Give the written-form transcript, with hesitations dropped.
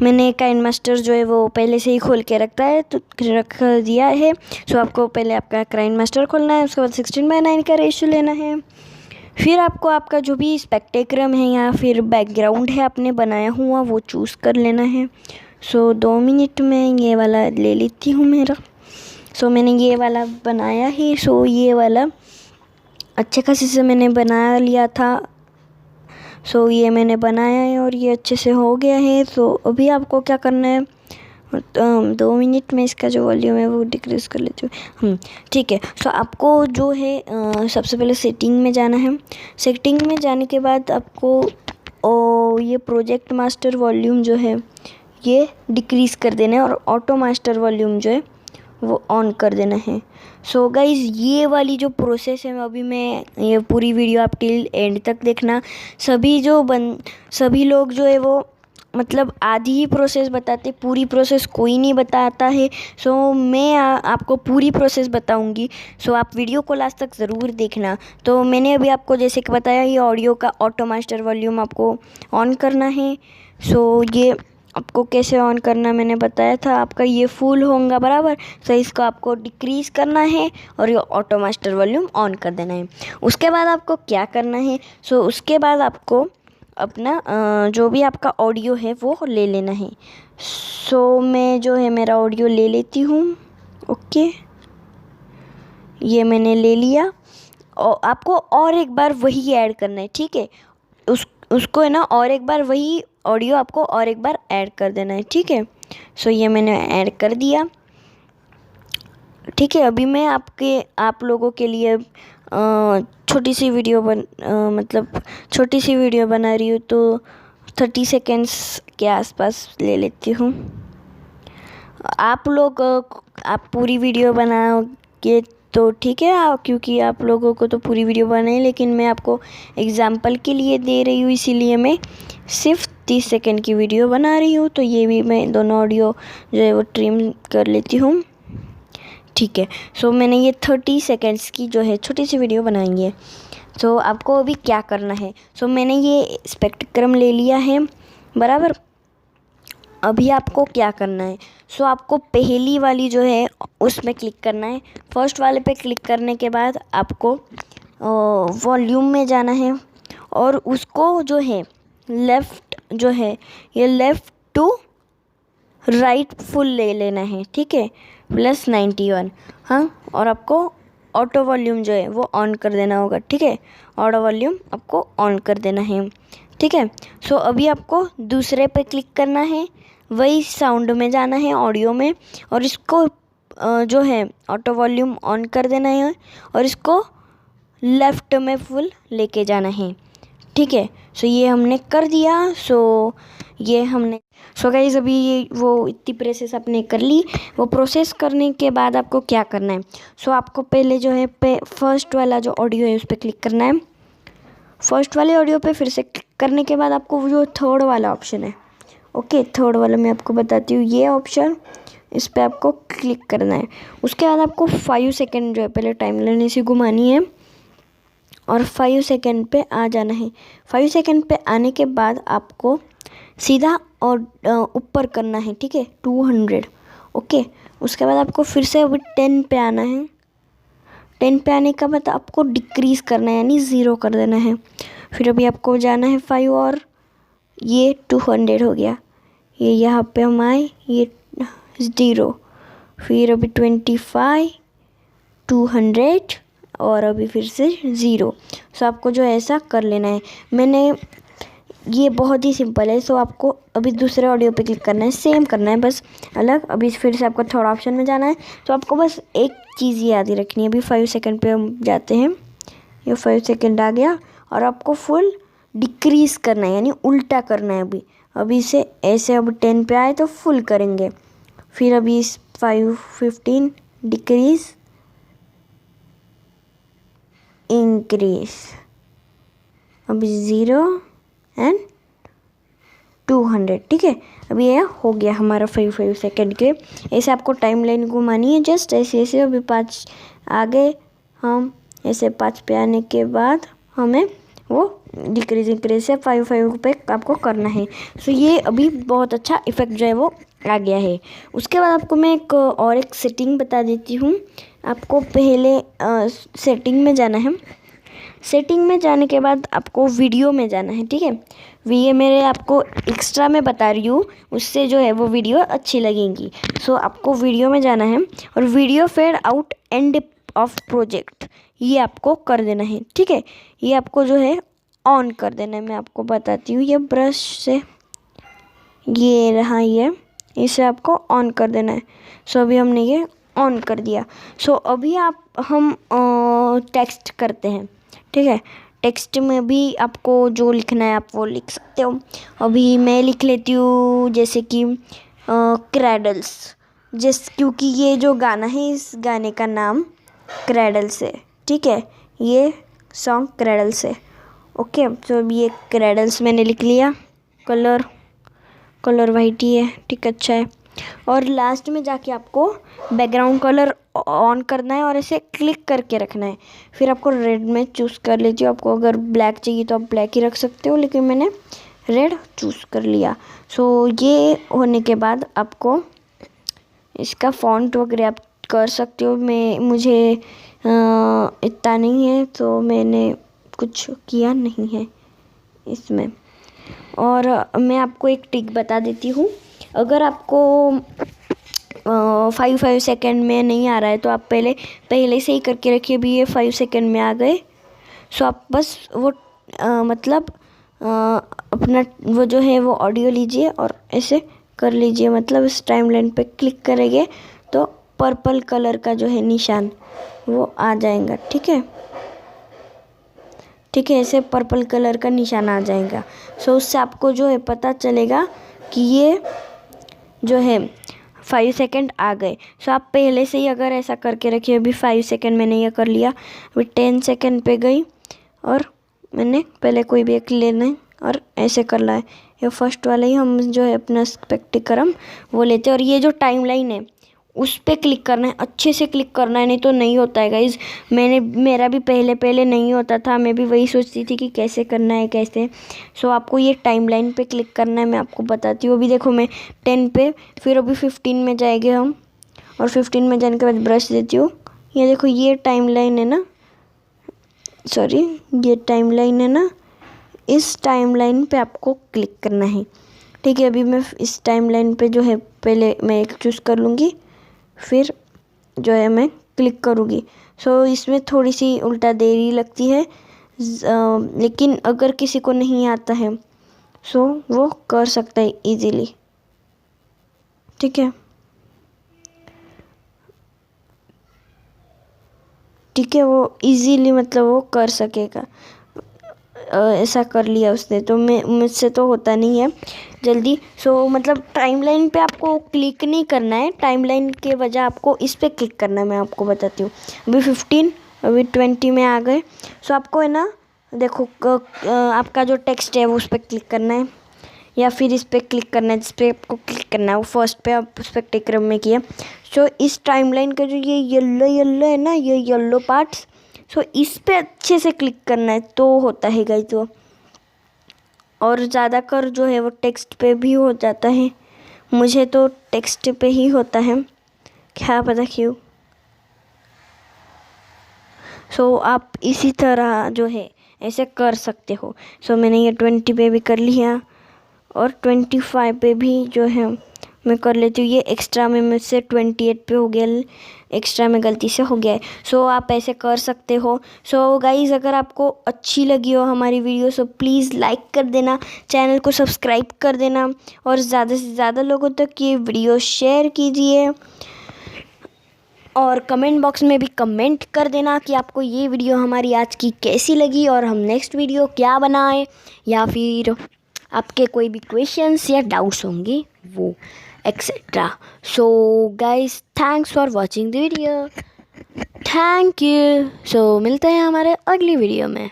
मैंने Kine master जो है वो पहले से ही खोल के रखता है तो रख दिया है। सो आपको पहले आपका काइन मास्टर खोलना है, उसके बाद 16:9 का रेशियो लेना है। फिर आपको आपका जो भी स्पेक्ट्रम है या फिर बैकग्राउंड है आपने बनाया हुआ वो चूज़ कर लेना है। सो 2 मिनट में ये वाला ले लेती हूँ मेरा। सो मैंने ये वाला बनाया है। सो ये वाला अच्छे खासे से मैंने बना लिया था। सो ये मैंने बनाया है और ये अच्छे से हो गया है। सो अभी आपको क्या करना है, 2 मिनट में इसका जो वॉल्यूम है वो डिक्रीज़ कर लेती हूँ। ठीक है। सो आपको जो है सबसे पहले सेटिंग में जाना है। सेटिंग में जाने के बाद आपको ये प्रोजेक्ट मास्टर वॉल्यूम जो है ये डिक्रीज़ कर देना है और ऑटो मास्टर वॉल्यूम जो है वो ऑन कर देना है। सो गाइज़ ये वाली जो प्रोसेस है अभी मैं ये पूरी वीडियो आप टिल एंड तक देखना। सभी लोग जो है वो मतलब आधी ही प्रोसेस बताते, पूरी प्रोसेस कोई नहीं बताता है। सो मैं आपको पूरी प्रोसेस बताऊंगी। सो आप वीडियो को लास्ट तक ज़रूर देखना। तो मैंने अभी आपको जैसे कि बताया ये ऑडियो का ऑटो मास्टर वॉल्यूम आपको ऑन करना है। सो ये आपको कैसे ऑन करना मैंने बताया था। आपका ये फुल होगा बराबर, सो इसको आपको डिक्रीज़ करना है और ये ऑटो मास्टर वॉल्यूम ऑन कर देना है। उसके बाद आपको क्या करना है, सो उसके बाद आपको अपना जो भी आपका ऑडियो है वो ले लेना है। सो मैं जो है मेरा ऑडियो ले लेती हूँ। ओके, ये मैंने ले लिया और आपको और एक बार वही ऐड करना है। ठीक है, उसको है ना और एक बार वही ऑडियो आपको और एक बार ऐड कर देना है। ठीक है, सो ये मैंने ऐड कर दिया। ठीक है, अभी मैं आप लोगों के लिए छोटी सी वीडियो बना रही हूँ तो 30 सेकेंड्स के आसपास ले लेती हूँ। आप पूरी वीडियो बनाओगे तो ठीक है, क्योंकि आप लोगों को तो पूरी वीडियो बनाई, लेकिन मैं आपको एग्जाम्पल के लिए दे रही हूँ, इसीलिए मैं सिर्फ 30 सेकेंड की वीडियो बना रही हूँ। तो ये भी मैं दोनों ऑडियो जो है वो ट्रिम कर लेती हूँ। ठीक है, सो मैंने ये 30 सेकेंड्स की जो है छोटी सी वीडियो बनाई है। सो आपको अभी क्या करना है, सो मैंने ये स्पेक्ट्रम ले लिया है बराबर। अभी आपको क्या करना है, सो आपको पहली वाली जो है उसमें क्लिक करना है। फर्स्ट वाले पे क्लिक करने के बाद आपको वॉल्यूम में जाना है और उसको जो है लेफ़्ट जो है ये लेफ़्ट टू राइट फुल ले लेना है। ठीक है, +91। हाँ, और आपको ऑटो वॉल्यूम जो है वो ऑन कर देना होगा। ठीक है, ऑटो वॉल्यूम आपको ऑन कर देना है। ठीक है, सो अभी आपको दूसरे पे क्लिक करना है, वही साउंड में जाना है, ऑडियो में, और इसको जो है ऑटो वॉल्यूम ऑन कर देना है और इसको लेफ़्ट में फुल लेके जाना है। ठीक है, सो ये हमने कर दिया। सो गाइस अभी ये वो इतनी प्रोसेस आपने कर ली। वो प्रोसेस करने के बाद आपको क्या करना है, सो आपको पहले जो है फर्स्ट वाला जो ऑडियो है उस पर क्लिक करना है। फर्स्ट वाले ऑडियो पे फिर से क्लिक करने के बाद आपको जो थर्ड वाला ऑप्शन है, ओके, थर्ड वाला मैं आपको बताती हूँ, ये ऑप्शन, इस पर आपको क्लिक करना है। उसके बाद आपको 5 सेकेंड जो है पहले टाइमलाइन ऐसी घुमानी है और 5 सेकेंड पे आ जाना है। 5 सेकेंड पे आने के बाद आपको सीधा और ऊपर करना है। ठीक है, 200। ओके, उसके बाद आपको फिर से अभी 10 पे आना है। 10 पे आने के बाद आपको डिक्रीज़ करना है, यानी 0 कर देना है। फिर अभी आपको जाना है 5 और ये 200 हो गया। ये यहाँ पे हम आए, ये 0, फिर अभी 25, 200 और अभी फिर से 0। सो आपको जो ऐसा कर लेना है। ये बहुत ही सिंपल है। सो आपको अभी दूसरे ऑडियो पे क्लिक करना है, सेम करना है बस अलग। अभी फिर से आपको थर्ड ऑप्शन में जाना है। तो आपको बस एक चीज़ याद ही रखनी है। अभी 5 सेकेंड पे हम जाते हैं, ये 5 सेकेंड आ गया और आपको फुल डिक्रीज़ करना है, यानी उल्टा करना है। अभी से ऐसे अब 10 पे आए तो फुल करेंगे, फिर अभी 5, 15 डिक्रीज़, इंक्रीज, अभी 0 एंड 200। ठीक है, अभी ये हो गया हमारा 5 सेकेंड के। ऐसे आपको टाइम लाइन घुमानी है, जस्ट ऐसे। अभी 5 आ गए हम, ऐसे 5 पे आने के बाद हमें वो डिक्रीज से 5 पे आपको करना है। सो ये अभी बहुत अच्छा इफ़ेक्ट जो है वो आ गया है। उसके बाद आपको मैं एक सेटिंग बता देती हूँ। आपको पहले सेटिंग में जाना है। सेटिंग में जाने के बाद आपको वीडियो में जाना है, ठीक है। ये मेरे आपको एक्स्ट्रा में बता रही हूँ, उससे जो है वो वीडियो अच्छी लगेंगी। सो आपको वीडियो में जाना है और video fade out end of project ये आपको कर देना है, ठीक है। ये आपको जो है ऑन कर देना है। मैं आपको बताती हूँ, ये ब्रश से ये रहा, ये इसे आपको ऑन कर देना है। सो अभी हमने ये ऑन कर दिया। सो अभी हम टेक्स्ट करते हैं, ठीक है। टेक्स्ट में भी आपको जो लिखना है आप वो लिख सकते हो। अभी मैं लिख लेती हूँ जैसे कि क्रैडल्स, क्योंकि ये जो गाना है इस गाने का नाम क्रैडल्स है, ठीक है। ये सॉन्ग क्रैडल्स है, ओके। तो अभी ये क्रैडल्स मैंने लिख लिया। कलर वाइट ही है, ठीक, अच्छा है। और लास्ट में जाके आपको बैकग्राउंड कलर ऑन करना है और इसे क्लिक करके रखना है। फिर आपको रेड में चूज़ कर लेती हो। आपको अगर ब्लैक चाहिए तो आप ब्लैक ही रख सकते हो, लेकिन मैंने रेड चूज़ कर लिया। सो ये होने के बाद आपको इसका फ़ॉन्ट वगैरह आप कर सकते हो। मुझे इतना नहीं है तो मैंने कुछ किया नहीं है इसमें। और मैं आपको एक ट्रिक बता देती हूँ। अगर आपको 5 सेकंड में नहीं आ रहा है तो आप पहले से ही करके रखिए। भी ये 5 सेकंड में आ गए। सो आप बस वो मतलब अपना वो जो है वो ऑडियो लीजिए और ऐसे कर लीजिए। मतलब इस टाइमलाइन पे क्लिक करेंगे तो पर्पल कलर का जो है निशान वो आ जाएगा, ठीक है। ठीक है, ऐसे पर्पल कलर का निशान आ जाएगा। सो उससे आपको जो है पता चलेगा कि ये जो है 5 सेकंड आ गए। सो आप पहले से ही अगर ऐसा करके रखिए। अभी 5 सेकंड मैंने ये कर लिया। अभी 10 सेकंड पे गई और मैंने पहले कोई भी एक लेना है और ऐसे करना है। ये फर्स्ट वाला ही हम जो है अपना स्पेक्टिक्रम वो लेते हैं और ये जो टाइमलाइन है उस पर क्लिक करना है, अच्छे से क्लिक करना है, नहीं तो नहीं होता है गाइज। मेरा भी पहले नहीं होता था। मैं भी वही सोचती थी कि कैसे करना है कैसे। सो आपको ये टाइमलाइन पे क्लिक करना है। मैं आपको बताती हूँ। अभी देखो मैं 10 पे, फिर अभी 15 में जाएंगे हम और 15 में जाने के बाद ब्रश देती हूँ। ये देखो ये टाइमलाइन है ना, सॉरी ये टाइमलाइन है ना, इस टाइमलाइन पे आपको क्लिक करना है, ठीक है। अभी मैं इस टाइमलाइन पे जो है पहले मैं एक चूज़ कर लूँगी, फिर जो है मैं क्लिक करूँगी। सो इसमें थोड़ी सी उल्टा देरी लगती है, लेकिन अगर किसी को नहीं आता है सो वो कर सकता है इजीली, ठीक है। ठीक है, वो इजीली मतलब वो कर सकेगा। ऐसा कर लिया उसने तो मुझसे तो होता नहीं है जल्दी। सो मतलब टाइमलाइन पे आपको क्लिक नहीं करना है, टाइमलाइन के वजह आपको इस पे क्लिक करना है। मैं आपको बताती हूँ। अभी 15 अभी 20 में आ गए। सो आपको है ना, देखो आपका जो टेक्स्ट है वो उस पर क्लिक करना है या फिर इस पर क्लिक करना है, जिस पर आपको क्लिक करना है वो फर्स्ट पे आप स्पेक्टिक्रम में किया। सो इस टाइमलाइन का जो ये येलो है ना, ये येलो पार्ट्स, सो इस पे अच्छे से क्लिक करना है तो होता है गाइस वो। और ज़्यादातर जो है वो टेक्स्ट पे भी हो जाता है। मुझे तो टेक्स्ट पे ही होता है, क्या पता क्यों। सो आप इसी तरह जो है ऐसे कर सकते हो। सो मैंने ये 20 पे भी कर लिया और 25 पे भी जो है मैं कर लेती हूँ। ये एक्स्ट्रा में मुझसे 28 पे हो गया, एक्स्ट्रा में गलती से हो गया है। सो आप ऐसे कर सकते हो। सो गाइज़ अगर आपको अच्छी लगी हो हमारी वीडियो सो प्लीज़ लाइक कर देना, चैनल को सब्सक्राइब कर देना और ज़्यादा से ज़्यादा लोगों तक ये वीडियो शेयर कीजिए। और कमेंट बॉक्स में भी कमेंट कर देना कि आपको ये वीडियो हमारी आज की कैसी लगी और हम नेक्स्ट वीडियो क्या बनाएं, या फिर आपके कोई भी क्वेश्चंस या डाउट्स होंगे वो etcetera. So guys thanks for watching the video, thank you. So मिलते हैं हमारे अगली वीडियो में।